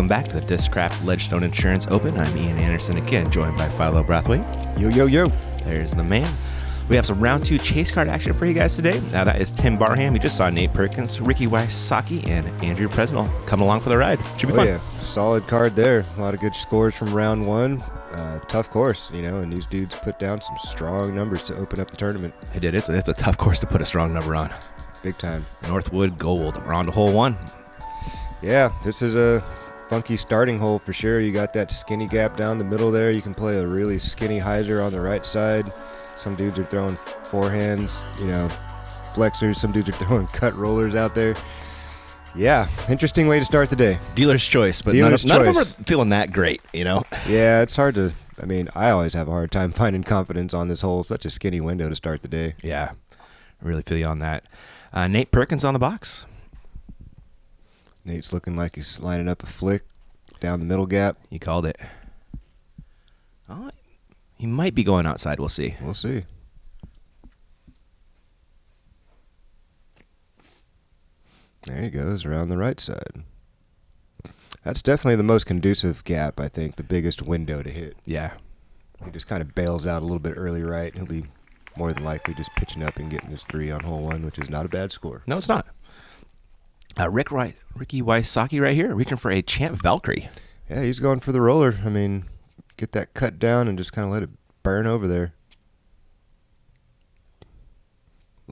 Welcome back to the Discraft Ledgestone Insurance Open. I'm Ian Anderson again, joined by Philo Brathwaite. Yo, yo, yo. There's the man. We have some round 2 chase card action for you guys today. Now that is Tim Barham. We just saw Nate Perkins, Ricky Wysocki, and Andrew Presnell coming along for the ride. Should be fun. Yeah, solid card there. A lot of good scores from round 1. Tough course, and these dudes put down some strong numbers to open up the tournament. They did. It's a tough course to put a strong number on. Big time. Northwood Gold. We're on to hole 1. Yeah, this is a funky starting hole for sure. You got that skinny gap down the middle there. You can play a really skinny hyzer on the right side. Some dudes are throwing forehands, flexors. Some dudes are throwing cut rollers out there. Yeah, interesting way to start the day. Dealer's choice, but none of them are feeling that great, Yeah, it's hard to, I always have a hard time finding confidence on this hole. Such a skinny window to start the day. Yeah, I really feel you on that. Nate Perkins on the box. Nate's looking like he's lining up a flick down the middle gap. You called it. Oh, he might be going outside. We'll see. We'll see. There he goes, around the right side. That's definitely the most conducive gap, I think, the biggest window to hit. Yeah. He just kind of bails out a little bit early right. He'll be more than likely just pitching up and getting his 3 on hole 1, which is not a bad score. No, it's not. Ricky Wysocki right here, reaching for a Champ Valkyrie. Yeah, he's going for the roller. Get that cut down and just kind of let it burn over there.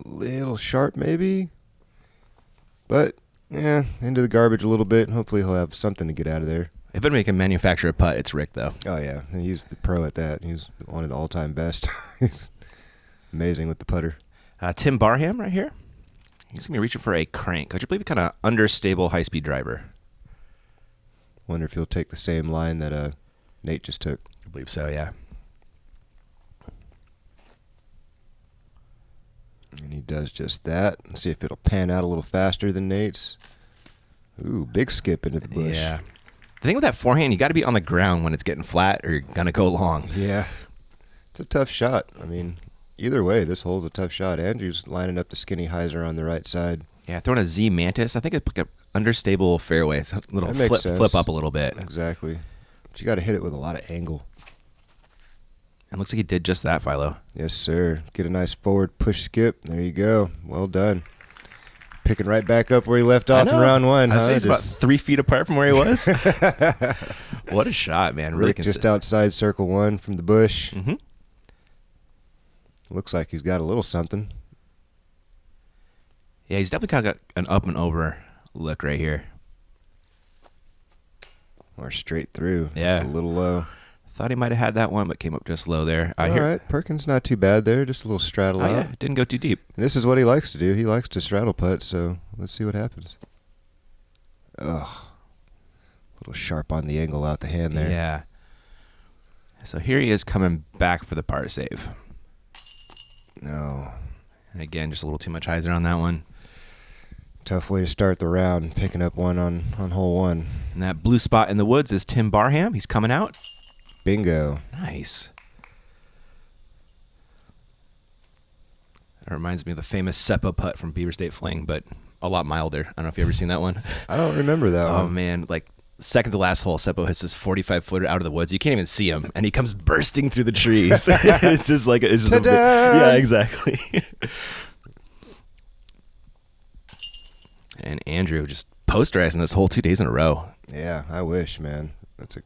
Little sharp maybe. But, yeah, into the garbage a little bit. Hopefully he'll have something to get out of there. If anybody can manufacture a putt, it's Rick, though. Oh, yeah. He's the pro at that. He's one of the all-time best. He's amazing with the putter. Tim Barham right here. He's going to be reaching for a crank, which I believe kind of understable high-speed driver. Wonder if he'll take the same line that Nate just took. I believe so, yeah. And he does just that. Let's see if it'll pan out a little faster than Nate's. Ooh, big skip into the bush. Yeah. The thing with that forehand, you got to be on the ground when it's getting flat or you're going to go long. Yeah. It's a tough shot. Either way, this hole's a tough shot. Andrew's lining up the skinny hyzer on the right side. Yeah, throwing a Z Mantis. I think it's like an understable fairway. It's a little flip up a little bit. Exactly. But you got to hit it with a lot of angle. And looks like he did just that, Philo. Yes, sir. Get a nice forward push skip. There you go. Well done. Picking right back up where he left off in round 1. I'd say he's about 3 feet apart from where he was. What a shot, man. Really just outside circle 1 from the bush. Mm-hmm. Looks like he's got a little something. Yeah, he's definitely kind of got an up and over look right here. Or straight through. Yeah. Just a little low. Thought he might have had that one, but came up just low there. All right, Perkins not too bad there. Just a little straddle out. Yeah, didn't go too deep. And this is what he likes to do. He likes to straddle putt, so let's see what happens. Ugh. A little sharp on the angle out the hand there. Yeah. So here he is coming back for the par save. No. And again, just a little too much hyzer on that one. Tough way to start the round, picking up one on hole 1. And that blue spot in the woods is Tim Barham. He's coming out. Bingo. Nice. That reminds me of the famous Seppo putt from Beaver State Fling, but a lot milder. I don't know if you've ever seen that one. I don't remember that one. Oh, man. Like, second to last hole, Seppo hits this 45-footer out of the woods. You can't even see him, and he comes bursting through the trees. It's just like, yeah, exactly. And Andrew just posterizing this hole 2 days in a row. Yeah, I wish, man. That's a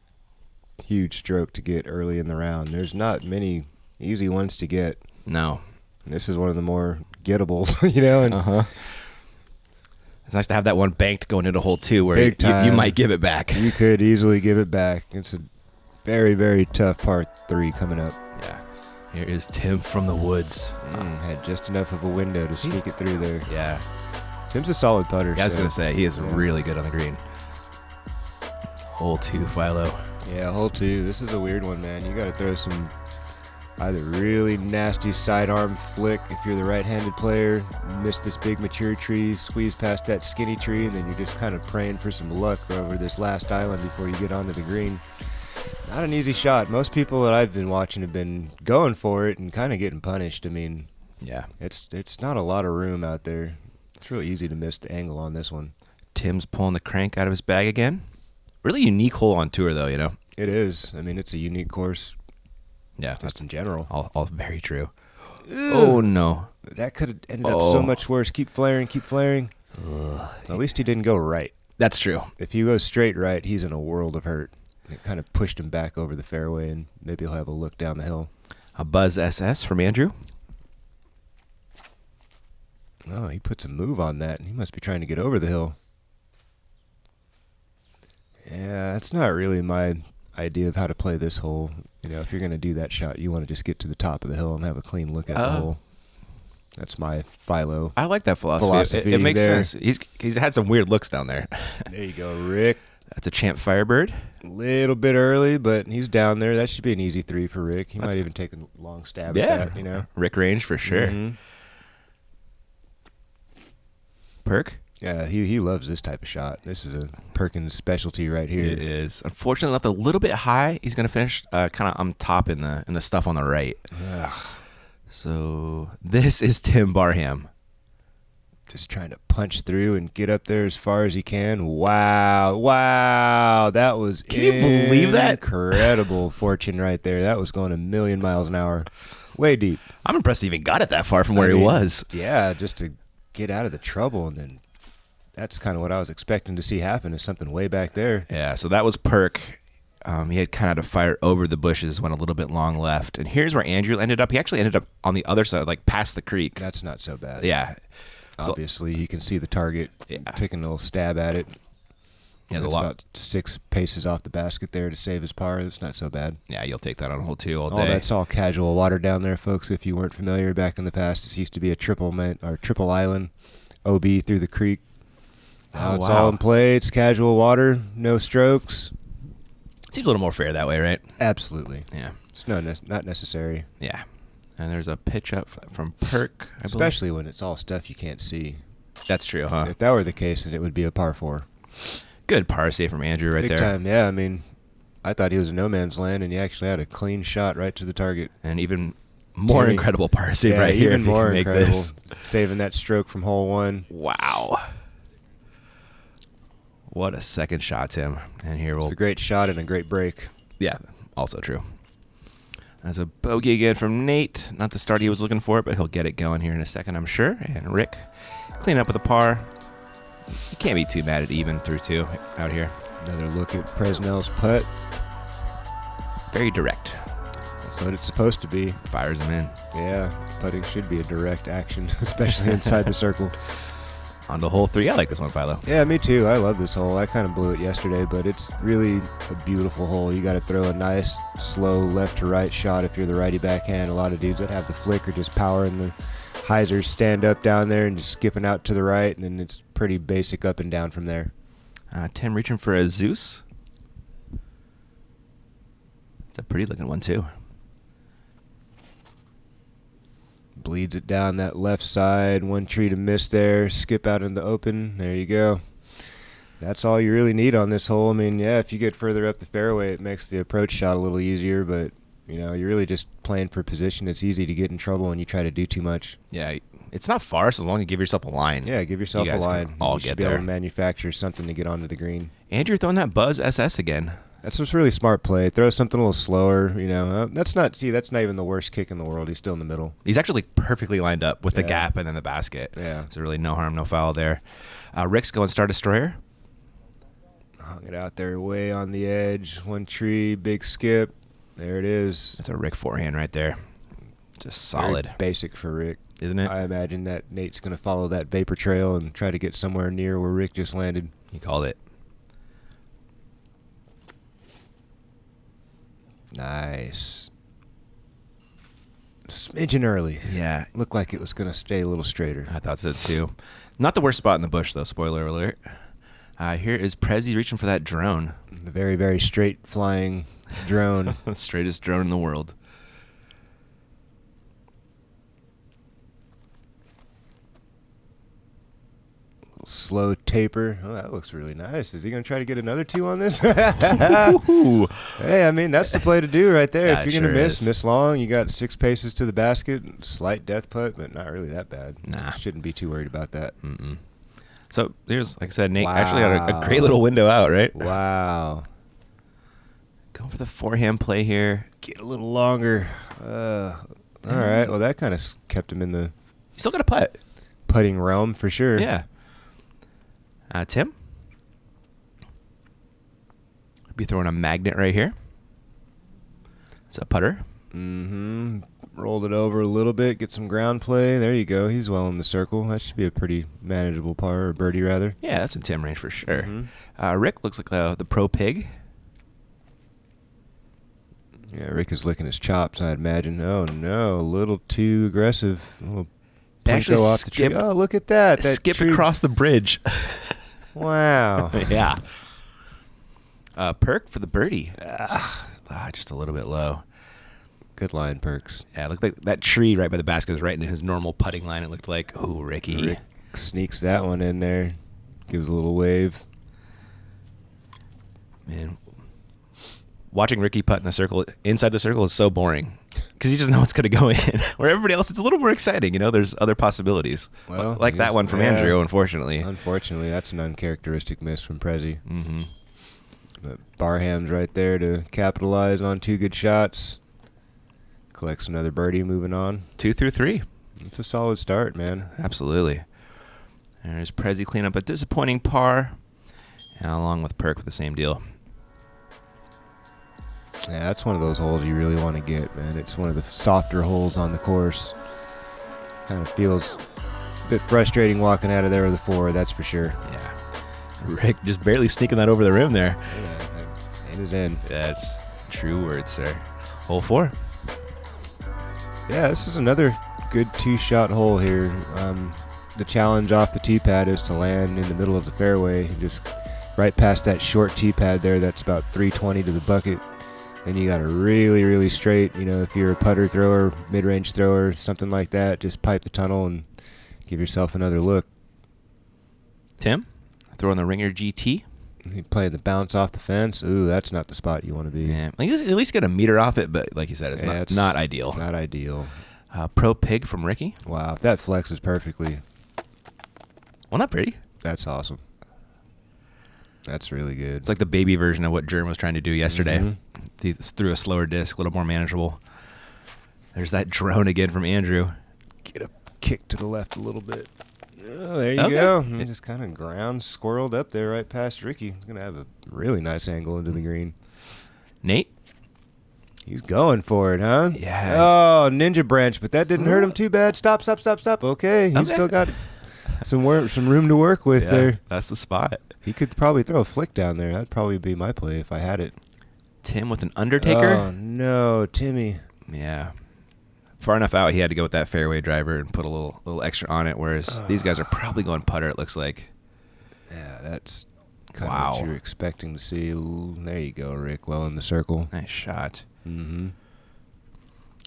huge stroke to get early in the round. There's not many easy ones to get. No. And this is one of the more gettables, And It's nice to have that one banked going into hole 2 where you might give it back. You could easily give it back. It's a very, very tough par 3 coming up. Yeah. Here is Tim from the woods. Had just enough of a window to sneak it through there. Yeah. Tim's a solid putter. Yeah, I was going to say, he is really good on the green. Hole 2, Philo. Yeah, hole 2. This is a weird one, man. You got to throw some either really nasty sidearm flick if you're the right-handed player, miss this big mature tree, squeeze past that skinny tree, and then you're just kind of praying for some luck over this last island before you get onto the green. Not an easy shot. Most people that I've been watching have been going for it and kind of getting punished. Yeah, it's not a lot of room out there. It's real easy to miss the angle on this one. Tim's pulling the crank out of his bag again. Really unique hole on tour, though, you know? It is. I mean, it's a unique course Yeah. just in general. All very true. Ugh. Oh, no. That could have ended up so much worse. Keep flaring, keep flaring. At least he didn't go right. That's true. If he goes straight right, he's in a world of hurt. It kind of pushed him back over the fairway, and maybe he'll have a look down the hill. A Buzz SS from Andrew. Oh, he puts a move on that, and he must be trying to get over the hill. Yeah, that's not really my idea of how to play this hole. You know, if you're going to do that shot, you want to just get to the top of the hill and have a clean look at the hole. That's my philo. I like that philosophy. It makes sense. He's had some weird looks down there. There you go, Rick. That's a Champ Firebird. A little bit early, but he's down there. That should be an easy 3 for Rick. He might even take a long stab at that, you know. Rick range for sure. Mm-hmm. Perk? Yeah, he loves this type of shot. This is a Perkins specialty right here. It is. Unfortunately, left a little bit high. He's going to finish kind of on top in the stuff on the right. Ugh. So this is Tim Barham. Just trying to punch through and get up there as far as he can. Wow. That was Can you believe that? Incredible fortune right there. That was going a million miles an hour. Way deep. I'm impressed he even got it that far from where he was. Yeah, just to get out of the trouble, and then that's kind of what I was expecting to see happen, is something way back there. Yeah, so that was Perk. He had kind of to fire over the bushes, went a little bit long left. And here's where Andrew ended up. He actually ended up on the other side, like past the creek. That's not so bad. Yeah. Obviously, he can see the target, taking a little stab at it. Yeah, That's about 6 paces off the basket there to save his par. That's not so bad. Yeah, you'll take that on hole 2 all day. Oh, that's all casual water down there, folks. If you weren't familiar, back in the past, this used to be a triple island, OB through the creek. Now it's all in play. It's casual water, no strokes. Seems a little more fair that way, right? Absolutely. Yeah. It's not necessary. Yeah. And there's a pitch up from Perk, especially when it's all stuff you can't see. That's true, huh? If that were the case, then it would be a par 4. Good par save from Andrew right Big there. Time, yeah. I mean, I thought he was in no man's land, and he actually had a clean shot right to the target. And even more incredible par save right here. Even more incredible. This. Saving that stroke from hole 1. Wow. What a second shot, Tim. And here It's a great shot and a great break. Yeah, also true. There's a bogey again from Nate. Not the start he was looking for, but he'll get it going here in a second, I'm sure. And Rick, clean up with a par. You can't be too mad at even through 2 out here. Another look at Presnell's putt. Very direct. That's what it's supposed to be. Fires him in. Yeah, putting should be a direct action, especially inside the circle. On to hole 3. I like this one, Philo. Yeah, me too. I love this hole. I kind of blew it yesterday, but it's really a beautiful hole. You got to throw a nice, slow left to right shot if you're the righty backhand. A lot of dudes that have the flick are just powering the hyzers, stand up down there and just skipping out to the right, and then it's pretty basic up and down from there. Tim reaching for a Zeus. It's a pretty looking one, too. Bleeds it down that left side. 1 tree to miss there. Skip out in the open. There you go. That's all you really need on this hole. I mean, yeah, if you get further up the fairway, it makes the approach shot a little easier, but, you know, you're really just playing for position. It's easy to get in trouble when you try to do too much. Yeah, it's not far, so as long as you give yourself a line. Yeah, give yourself a line. All you should get be there. able to manufacture something to get onto the green. Andrew throwing that Buzz SS again. That's just really smart play. Throw something a little slower, you know. That's not even the worst kick in the world. He's still in the middle. He's actually perfectly lined up with the gap and then the basket. Yeah. So really no harm, no foul there. Rick's going Star Destroyer. Hung it out there way on the edge. 1 tree, big skip. There it is. That's a Rick forehand right there. Just solid. Very basic for Rick. Isn't it? I imagine that Nate's going to follow that vapor trail and try to get somewhere near where Rick just landed. He called it. Nice. Smidgen early. Yeah. Looked like it was going to stay a little straighter. I thought so too. Not the worst spot in the bush, though. Spoiler alert. Here is Prezi reaching for that drone. The very, very straight flying drone. The straightest drone in the world. Slow taper. Oh, that looks really nice. Is he going to try to get another 2 on this? Ooh. Hey, I mean, that's the play to do right there. That If you're going sure to is. miss long, you got 6 paces to the basket. Slight death putt, but not really that bad. Nah. Shouldn't be too worried about that. Mm-mm. So here's, like I said, Nate actually got a great little window out, right? Wow. Going for the forehand play here. Get a little longer. All right. Well, that kind of kept him in the You still got a putt. putting realm for sure. Yeah. Tim? Be throwing a magnet right here. It's a putter. Mm-hmm. Rolled it over a little bit, get some ground play. There you go. He's well in the circle. That should be a pretty manageable par, or birdie rather. Yeah, that's in Tim range for sure. Mm-hmm. Rick looks like the pro pig. Yeah, Rick is licking his chops, I'd imagine. Oh, no. A little too aggressive. A little Actually Plinko off the tree. Oh, look at that. That skip tree. across the bridge. Wow. Yeah. Perk for the birdie. Just a little bit low. Good line, Perks. Yeah, it looked like that tree right by the basket was right in his normal putting line. It looked like, oh, Ricky. Rick sneaks that one in there. Gives a little wave. Man, watching Ricky putt in the circle, inside the circle, is so boring. Because you just know it's going to go in. Where everybody else, it's a little more exciting. There's other possibilities. Well, like that one from Andrew, unfortunately. Unfortunately, that's an uncharacteristic miss from Prezi. Mm-hmm. But Barham's right there to capitalize on 2 good shots. Collects another birdie, moving on. 2 through 3. It's a solid start, man. Absolutely. There's Prezi clean up a disappointing par. And along with Perk with the same deal. Yeah, that's one of those holes you really want to get, man. It's one of the softer holes on the course. Kind of feels a bit frustrating walking out of there with a 4, that's for sure. Yeah. Rick just barely sneaking that over the rim there. Yeah, in is in. That's true words, sir. Hole 4. Yeah, this is another good 2-shot hole here. The challenge off the tee pad is to land in the middle of the fairway, just right past that short tee pad there. That's about 320 to the bucket. Then you got a really, really straight, if you're a putter thrower, mid-range thrower, something like that, just pipe the tunnel and give yourself another look. Tim, throwing the Ringer GT. Playing the bounce off the fence. Ooh, that's not the spot you want to be. Yeah, at least get a meter off it, but like you said, it's not ideal. Not ideal. Pro pig from Ricky. Wow, if that flexes perfectly. Well, not pretty. That's awesome. That's really good. It's like the baby version of what Jerm was trying to do yesterday. Mm-hmm. He threw a slower disc, a little more manageable. There's that drone again from Andrew. Get a kick to the left a little bit. Oh, there you go. He just kind of ground squirreled up there right past Ricky. He's going to have a really nice angle into the green. Nate? He's going for it, huh? Yeah. Oh, ninja branch, but that didn't hurt him too bad. Stop. Okay, he's still got some room to work with there. That's the spot. He could probably throw a flick down there. That'd probably be my play if I had it. Tim with an Undertaker? Oh, no, Timmy. Yeah. Far enough out, he had to go with that fairway driver and put a little extra on it, whereas these guys are probably going putter, it looks like. Yeah, that's kind of what you're expecting to see. Ooh, there you go, Rick. Well in the circle. Nice shot. Mm-hmm.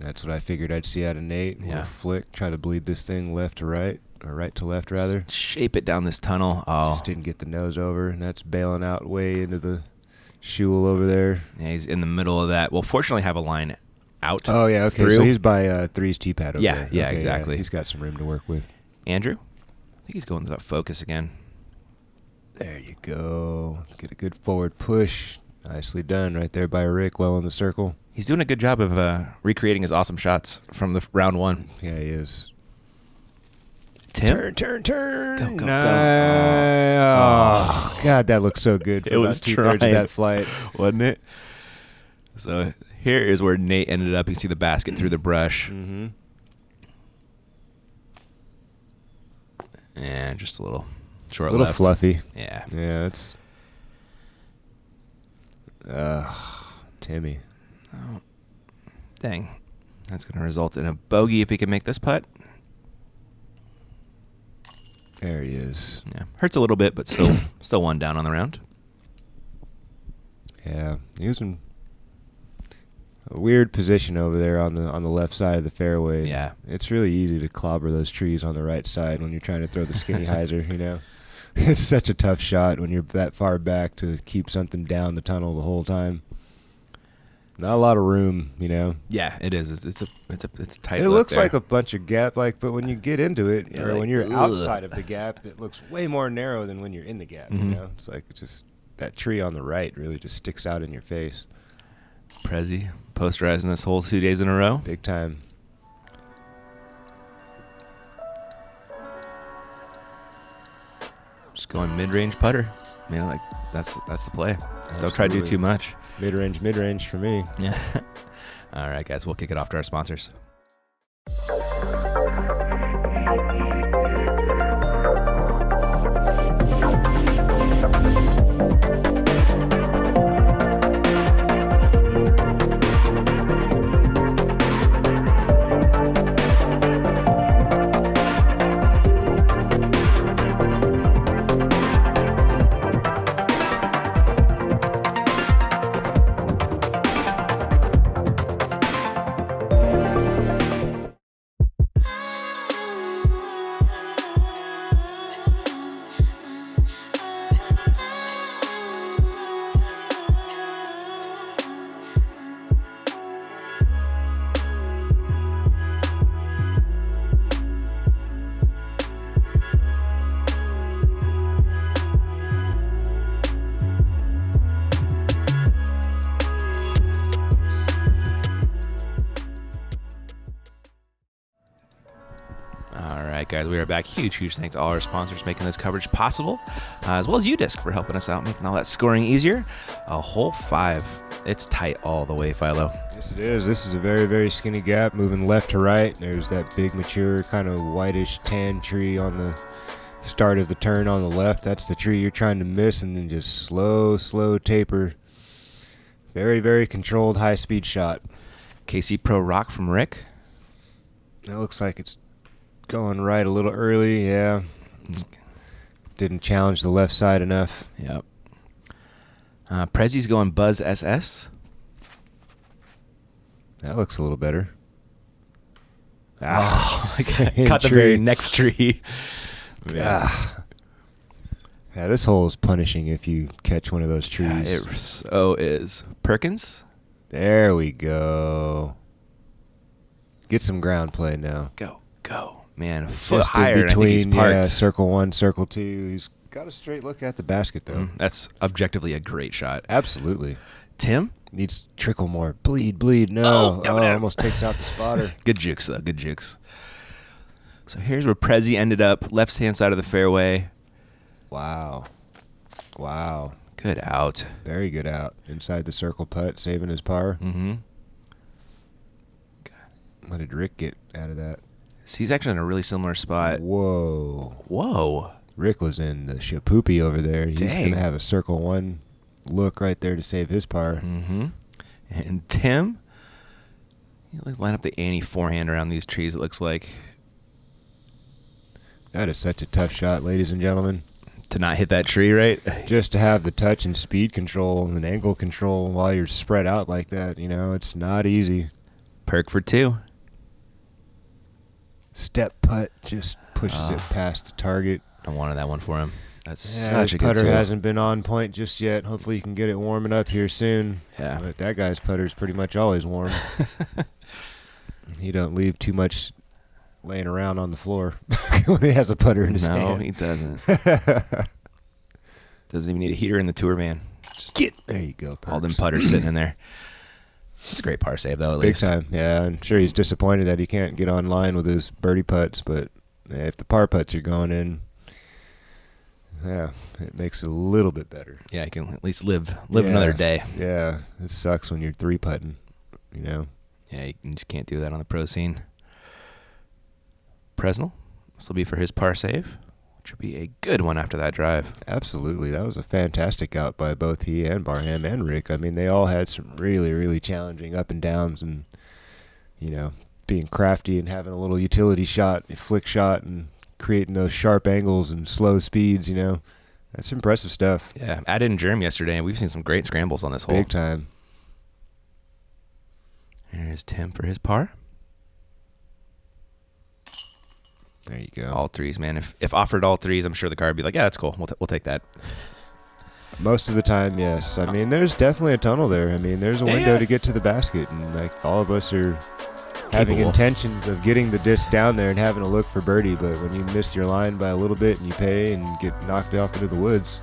That's what I figured I'd see out of Nate. Yeah. Flick, try to bleed this thing left to right, or right to left, rather. Shape it down this tunnel. Oh. Just didn't get the nose over, and that's bailing out way into the shoal over there. Yeah, he's in the middle of that. Well, fortunately, have a line out. Oh, yeah, okay. Through. So he's by Three's tee pad over there. Yeah, okay, exactly. Yeah, he's got some room to work with. Andrew? I think he's going without focus again. There you go. Get a good forward push. Nicely done right there by Rick, well in the circle. He's doing a good job of recreating his awesome shots from the round 1. Yeah, he is. Tim? Turn. Go. Oh, God, that looks so good. It was 2/3 of that flight. Wasn't it? So here is where Nate ended up. You can see the basket through the brush. Mm-hmm. And just a little short A little left. fluffy. Yeah. Yeah, it's... Timmy. Oh, dang. That's going to result in a bogey if he can make this putt. There he is. Yeah. Hurts a little bit, but still one down on the round. Yeah, he was in a weird position over there on the left side of the fairway. Yeah. It's really easy to clobber those trees on the right side when you're trying to throw the skinny hyzer, It's such a tough shot when you're that far back to keep something down the tunnel the whole time. Not a lot of room, you know. Yeah, it is. It's a tight. It look looks there. like a bunch of gap, but when you get into it, Yeah, or like, when you're ugh. outside of the gap, it looks way more narrow than when you're in the gap. Mm-hmm. You know, it's like just that tree on the right really just sticks out in your face, Prezi posterizing this hole 2 days in a row. big time. Just going mid-range putter. Like that's the play. Don't try to do Absolutely. too much. Mid-range for me. Yeah. All right, guys. We'll kick it off to our sponsors. All right, guys, we are back. Huge thanks to all our sponsors making this coverage possible, as well as UDisc for helping us out, making all that scoring easier. A hole 5. It's tight all the way, Philo. Yes, it is. This is a very, very skinny gap, moving left to right. There's that big, mature, kind of whitish tan tree on the start of the turn on the left. That's the tree you're trying to miss, and then just slow taper. Very, very controlled, high-speed shot. KC Pro Rock from Rick. That looks like it's going right a little early, yeah. Didn't challenge the left side enough. Yep. Prezi's going Buzz SS. That looks a little better. Oh, caught the very next tree. Yeah, this hole is punishing if you catch one of those trees. Yeah, it so is. Perkins. There we go. Get some ground play now. Go. Man, a foot Just in higher, and I think he's between, parked. circle 1, circle 2. He's got a straight look at the basket, though. That's objectively a great shot. Absolutely. Tim? Needs to trickle more. Bleed. No. Almost takes out the spotter. Good jukes, though. Good jukes. So here's where Prezi ended up, left-hand side of the fairway. Wow. Good out. Very good out. Inside the circle putt, saving his par. Mm-hmm. What did Rick get out of that? So he's actually in a really similar spot. Whoa. Rick was in the shapoopy over there. He's going to have a circle 1 look right there to save his par. Mm-hmm. And Tim, you line up the Annie forehand around these trees, it looks like. That is such a tough shot, ladies and gentlemen. To not hit that tree, right? Just to have the touch and speed control and angle control while you're spread out like that, it's not easy. Perk for 2. Step putt just pushes it past the target. I wanted that one for him. That's such a good putter tool. hasn't been on point just yet. Hopefully he can get it warming up here soon. Yeah. But that guy's putter's pretty much always warm. He don't leave too much laying around on the floor when he has a putter in his hand. No, he doesn't. Doesn't even need a heater in the tour van. Just there you go. all them Perks. putters sitting in there. It's a great par save, though, at Big least. time. Yeah, I'm sure he's disappointed that he can't get online with his birdie putts, but if the par putts are going in, yeah, it makes it a little bit better. Yeah, you can at least live another day. Yeah, it sucks when you're 3-putting, Yeah, you just can't do that on the pro scene. Presnell, this will be for his par save, which will be a good one after that drive. Absolutely. That was a fantastic out by both he and Barham and Rick. I mean, they all had some really, really challenging up and downs and, being crafty and having a little utility shot, a flick shot, and creating those sharp angles and slow speeds, That's impressive stuff. Yeah, I did in Germ yesterday, and we've seen some great scrambles on this hole. Big time. Here's Tim for his par. There you go. All threes, man. If offered all threes, I'm sure the car would be like, yeah, that's cool. We'll take that. Most of the time, yes. I mean, there's definitely a tunnel there. I mean, there's a window to get to the basket, and like all of us are having intentions of getting the disc down there and having a look for birdie. But when you miss your line by a little bit and you pay and get knocked off into the woods,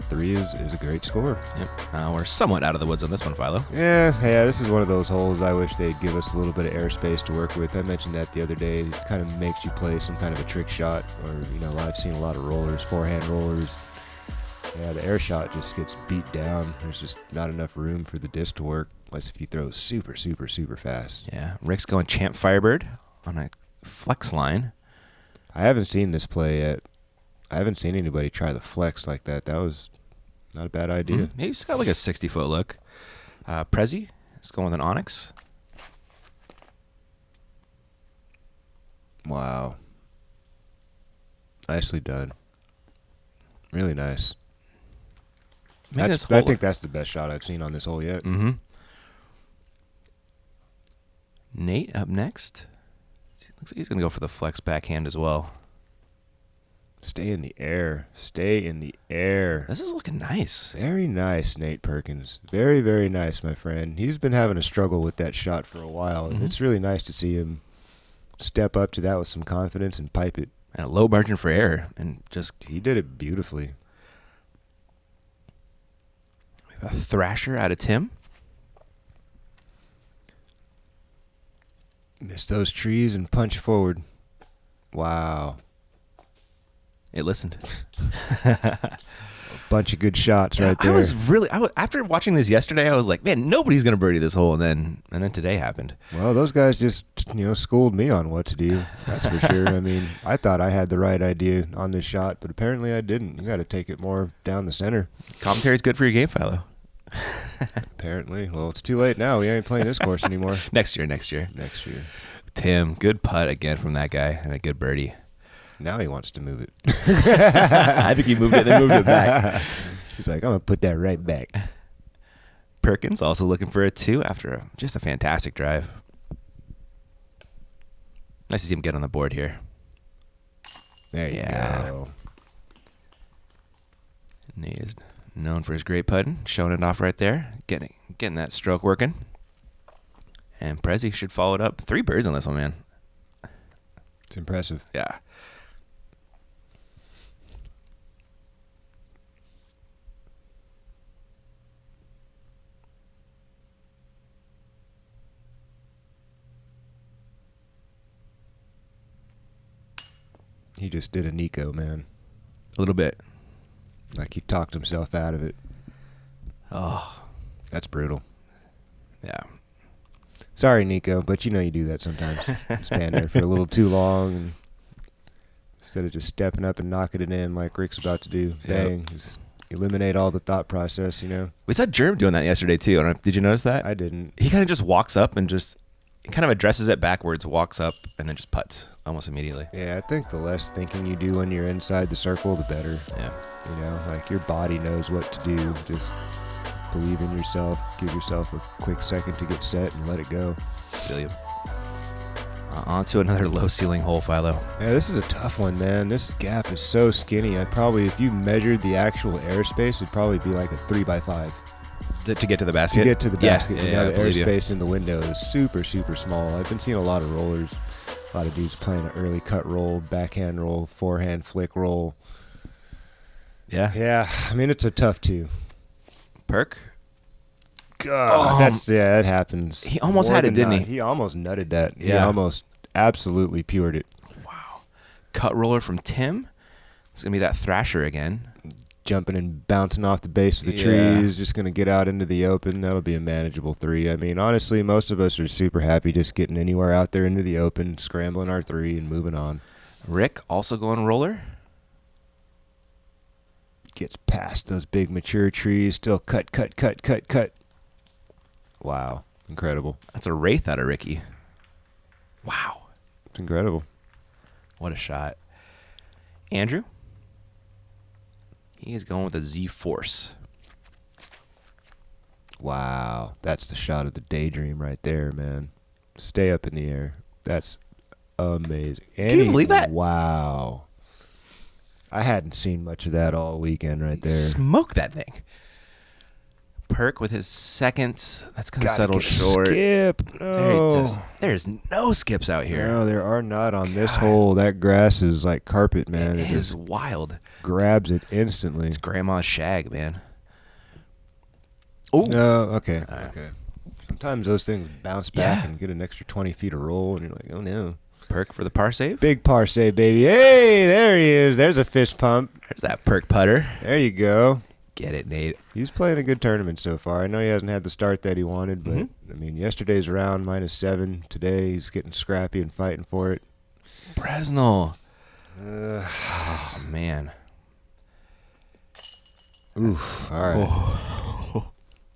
3 is a great score. Yep. We're somewhat out of the woods on this one, Philo. Yeah. This is one of those holes I wish they'd give us a little bit of airspace to work with. I mentioned that the other day. It kind of makes you play some kind of a trick shot, or I've seen a lot of rollers, forehand rollers. Yeah, the air shot just gets beat down. There's just not enough room for the disc to work unless if you throw super, super, super fast. Yeah. Rick's going Champ Firebird on a flex line. I haven't seen this play yet. I haven't seen anybody try the flex like that. That was not a bad idea. He's got like a 60-foot look. Prezi is going with an Onyx. Wow. Nicely done. Really nice. I think that's the best shot I've seen on this hole yet. Mm-hmm. Nate up next. Looks like he's going to go for the flex backhand as well. Stay in the air. Stay in the air. This is looking nice. Very nice, Nate Perkins. Very, very nice, my friend. He's been having a struggle with that shot for a while, and it's really nice to see him step up to that with some confidence and pipe it. And a low margin for error. And he did it beautifully. We have a Thrasher out of Tim. Miss those trees and punch forward. Wow. It listened. A bunch of good shots right there. After watching this yesterday, I was like, man, nobody's going to birdie this hole. And then today happened. Well, those guys just, schooled me on what to do. That's for sure. I mean, I thought I had the right idea on this shot, but apparently I didn't. You got to take it more down the center. Commentary's good for your game, Philo. Apparently. Well, it's too late now. We ain't playing this course anymore. Next year. Tim, good putt again from that guy and a good birdie. Now he wants to move it. I think he moved it, then moved it back. He's like, I'm going to put that right back. Perkins also looking for a 2 after just a fantastic drive. Nice to see him get on the board here. There you go. And he is known for his great putting, showing it off right there, getting that stroke working. And Prezi should follow it up. 3 birds on this one, man. It's impressive. Yeah. He just did a Nico, man. A little bit. Like he talked himself out of it. Oh. That's brutal. Yeah. Sorry, Nico, but you do that sometimes. Stand there for a little too long, and instead of just stepping up and knocking it in like Rick's about to do. Bang. Just eliminate all the thought process, We saw Germ doing that yesterday, too. Did you notice that? I didn't. He kind of just walks up and kind of addresses it backwards, walks up, and then just putts almost immediately. Yeah, I think the less thinking you do when you're inside the circle, the better. Yeah. Like your body knows what to do. Just believe in yourself. Give yourself a quick second to get set and let it go. Feel you. On to another low ceiling hole, Philo. Yeah, this is a tough one, man. This gap is so skinny. If you measured the actual airspace, it'd probably be like a 3x5. To get to the basket? To get to the basket. Yeah, the airspace in the window is super, super small. I've been seeing a lot of rollers. A lot of dudes playing an early cut roll, backhand roll, forehand flick roll. Yeah. Yeah, I mean, it's a tough 2. Perk? God, that happens. He almost had it, didn't he? He almost nutted that. Yeah. He almost absolutely pured it. Wow. Cut roller from Tim. It's going to be that Thrasher again. Jumping and bouncing off the base of the trees, just going to get out into the open. That'll be a manageable 3. I mean, honestly, most of us are super happy just getting anywhere out there into the open, scrambling our 3 and moving on. Rick also going roller. Gets past those big mature trees, still cut. Wow. Incredible. That's a wraith out of Ricky. Wow. It's incredible. What a shot. Andrew? He is going with a Z-Force. Wow. That's the shot of the daydream right there, man. Stay up in the air. That's amazing. Can you believe that? Wow. I hadn't seen much of that all weekend right there. Smoke that thing. Perk with his second. That's going to Gotta settle get a short. Skip. No. There's no skips out here. No, there are not on this hole. That grass is like carpet, man. It is just wild. grabs it instantly. It's grandma's shag, man. Oh. No, okay. Right. Okay. Sometimes those things bounce back and get an extra 20 feet of roll, and you're like, oh no. Perk for the par save. Big par save, baby. Hey, there he is. There's a fist pump. There's that Perk putter. There you go. Get it, Nate. He's playing a good tournament so far. I know he hasn't had the start that he wanted, but I mean, yesterday's round -7. Today he's getting scrappy and fighting for it. Presnell. Oh man. Oof. All right. Oh.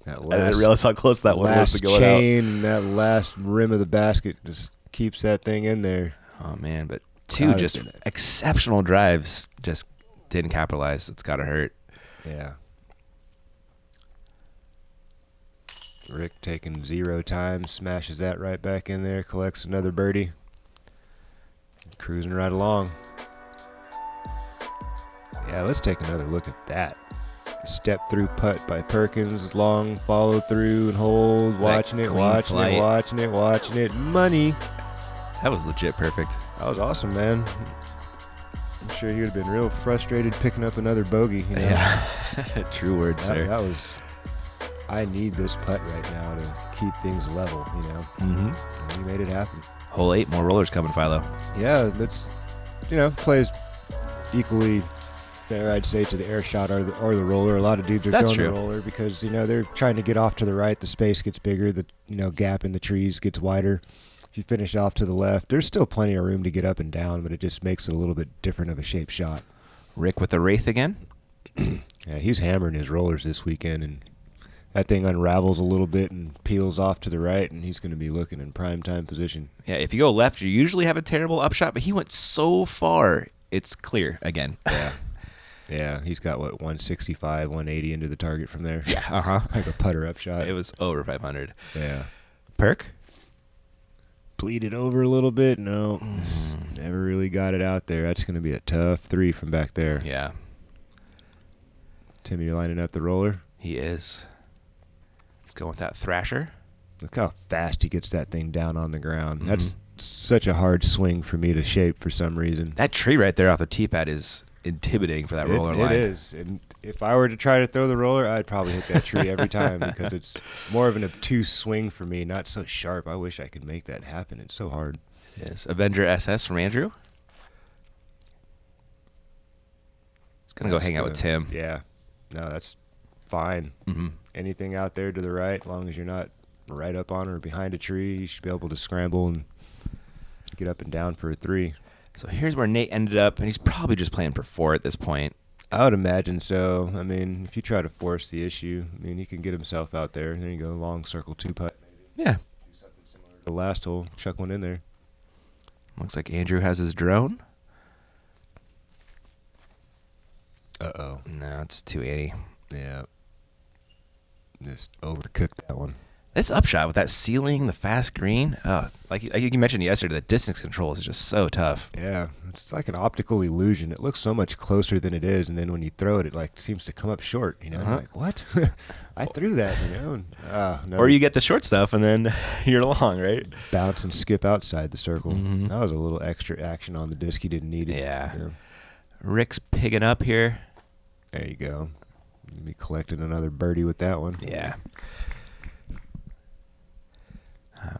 That I didn't realize how close that one was to going out. chain and that last rim of the basket just keeps that thing in there. Oh man, but two just exceptional drives just didn't capitalize. It's gotta hurt. Yeah. Rick taking 0 time, smashes that right back in there, collects another birdie. Cruising right along. Yeah, let's take another look at that. Step through putt by Perkins, long follow through and hold, watching it, watching it, watching it, watching it. Money. That was legit perfect. That was awesome, man. I'm sure he would have been real frustrated picking up another bogey. You know? Yeah. True words, sir. That was. I need this putt right now to keep things level, you know. And he made it happen. Hole 8, more rollers coming, Philo. Yeah, that's, plays equally fair, I'd say, to the air shot or the roller. A lot of dudes are throwing the roller because, they're trying to get off to the right. The space gets bigger. The, gap in the trees gets wider. If you finish off to the left, there's still plenty of room to get up and down, but it just makes it a little bit different of a shape shot. Rick with the Wraith again. Yeah, he's hammering his rollers this weekend, and that thing unravels a little bit and peels off to the right, and he's going to be looking in prime time position. Yeah, if you go left, you usually have a terrible upshot, but he went so far, it's clear again. Yeah. Yeah, he's got, 165, 180 into the target from there. Yeah, Like a putter upshot. It was over 500. Yeah. Perk? Bleeded over a little bit. No, never really got it out there. That's going to be a tough 3 from back there. Yeah. Timmy, you're lining up the roller? He is. He's going with that Thrasher. Look how fast he gets that thing down on the ground. That's such a hard swing for me to shape for some reason. That tree right there off the tee pad is intimidating for that roller line. It is. And if I were to try to throw the roller, I'd probably hit that tree every time because it's more of an obtuse swing for me, not so sharp. I wish I could make that happen. It's so hard. Yes. Avenger SS from Andrew. It's going to go hang out with Tim. Yeah. No, that's fine. Anything out there to the right, as long as you're not right up on or behind a tree, you should be able to scramble and get up and down for a 3. So here's where Nate ended up, and he's probably just playing for 4 at this point. I would imagine so. I mean, if you try to force the issue, he can get himself out there. There you go, long circle 2 putt. Yeah. Do something similar to the last hole. Chuck one in there. Looks like Andrew has his drone. Uh-oh. No, it's 280. Yeah. Just overcooked that one. This upshot with that ceiling, the fast green, like you mentioned yesterday, the distance control is just so tough. Yeah, it's like an optical illusion. It looks so much closer than it is, and then when you throw it, it seems to come up short. Like, what? I threw that, And, no. Or you get the short stuff, and then you're long, right? Bounce and skip outside the circle. That was a little extra action on the disc. He didn't need it. Yeah. Rick's pigging up here. There you go. You'll be collecting another birdie with that one. Yeah.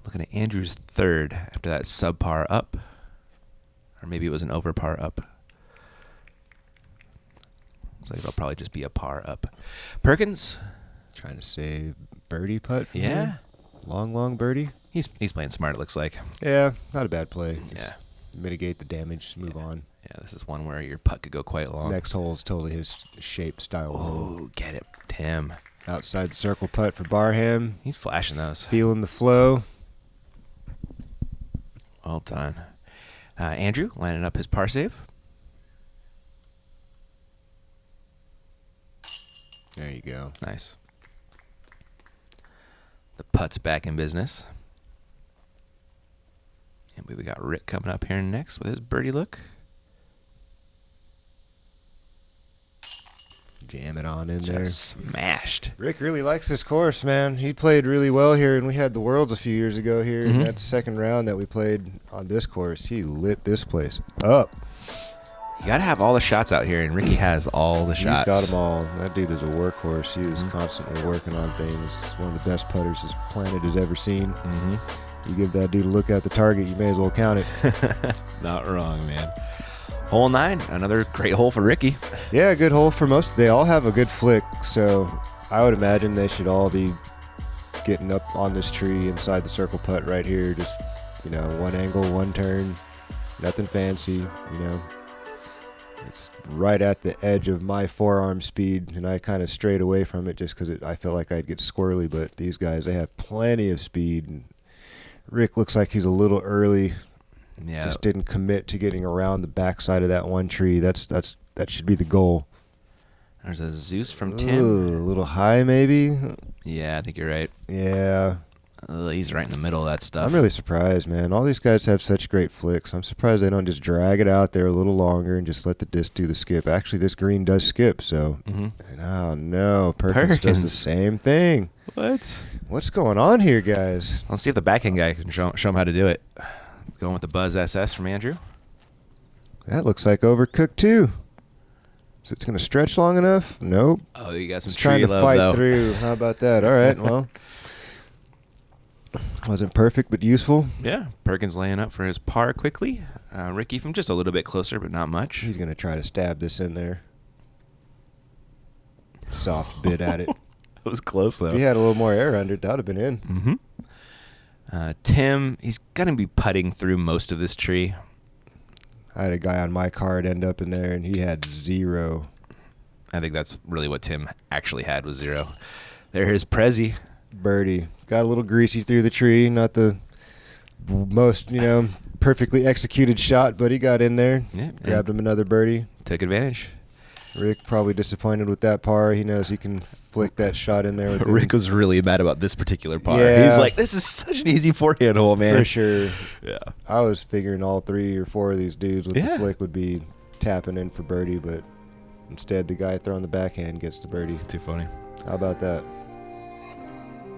Looking at Andrew's 3rd after that subpar up. Or maybe it was an over par up. Looks like it'll probably just be a par up. Perkins. Trying to save birdie putt. Yeah. Long birdie. He's playing smart, it looks like. Yeah, not a bad play. Yeah. Mitigate the damage, move on. Yeah, this is one where your putt could go quite long. Next hole is totally his shape, style. Oh, get it, Tim. Outside the circle putt for Barham. He's flashing those. Feeling the flow. Well done. Andrew lining up his par save. There you go. Nice. The putt's back in business. And we got Rick coming up here next with his birdie look. Jam it on in there. Just smashed. Rick really likes this course, man. He played really well here, and we had the Worlds a few years ago here. Mm-hmm. In that second round that we played on this course, he lit this place up. You got to have all the shots out here, and Ricky has all the shots. He's got them all. That dude is a workhorse. He is constantly working on things. He's one of the best putters this planet has ever seen. Mm-hmm. You give that dude a look at the target, you may as well count it. Not wrong, man. Hole 9, another great hole for Ricky. Yeah, good hole for most. They all have a good flick, so I would imagine they should all be getting up on this tree inside the circle putt right here. Just, one angle, one turn, nothing fancy, It's right at the edge of my forearm speed, and I kind of strayed away from it just because I felt like I'd get squirrely, but these guys, they have plenty of speed. And Rick looks like he's a little early. Yeah. Just didn't commit to getting around the backside of that one tree. That should be the goal. There's a Zeus from Ooh, Tim. A little high, maybe? Yeah, I think you're right. Yeah. He's right in the middle of that stuff. I'm really surprised, man. All these guys have such great flicks. I'm surprised they don't just drag it out there a little longer and just let the disc do the skip. Actually, this green does skip, so. Mm-hmm. Oh, no. Perkins does the same thing. What? What's going on here, guys? Let's see if the backhand guy can show him how to do it. Going with the Buzz SS from Andrew. That looks like overcooked, too. Is it going to stretch long enough? Nope. Oh, you got some It's trying tree to love, fight though. through. How about that? All right, well. Wasn't perfect, but useful. Yeah, Perkins laying up for his par quickly. Ricky from just a little bit closer, but not much. He's going to try to stab this in there. Soft bit at it. It was close, though. If he had a little more air under it, that would have been in. Mm-hmm. Tim, he's going to be putting through most of this tree. I had a guy on my card end up in there, and he had 0. I think that's really what Tim actually had was 0. There's Prezi. Birdie. Got a little greasy through the tree. Not the most, perfectly executed shot, but he got in there. Yeah, Grabbed him another birdie. Took advantage. Rick probably disappointed with that par. He knows he can flick that shot in there. With Rick was really mad about this particular par. Yeah. He's like, this is such an easy forehand hole, man. For sure. Yeah. I was figuring all 3 or 4 of these dudes with Yeah. the flick would be tapping in for birdie, but instead the guy throwing the backhand gets the birdie. Too funny. How about that?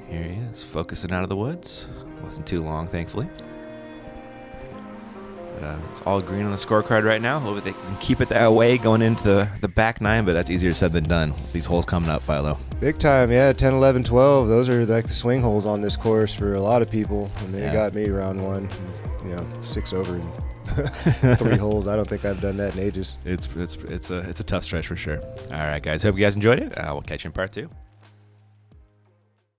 Here he is, focusing out of the woods. Wasn't too long, thankfully. But it's all green on the scorecard right now. Hope they can keep it that way going into the back 9, but that's easier said than done with these holes coming up, Philo. Big time, yeah. 10, 11, 12. Those are like the swing holes on this course for a lot of people. And they got me round 1, 6 over in 3 holes. I don't think I've done that in ages. It's a tough stretch for sure. All right, guys. Hope you guys enjoyed it. We'll catch you in part 2.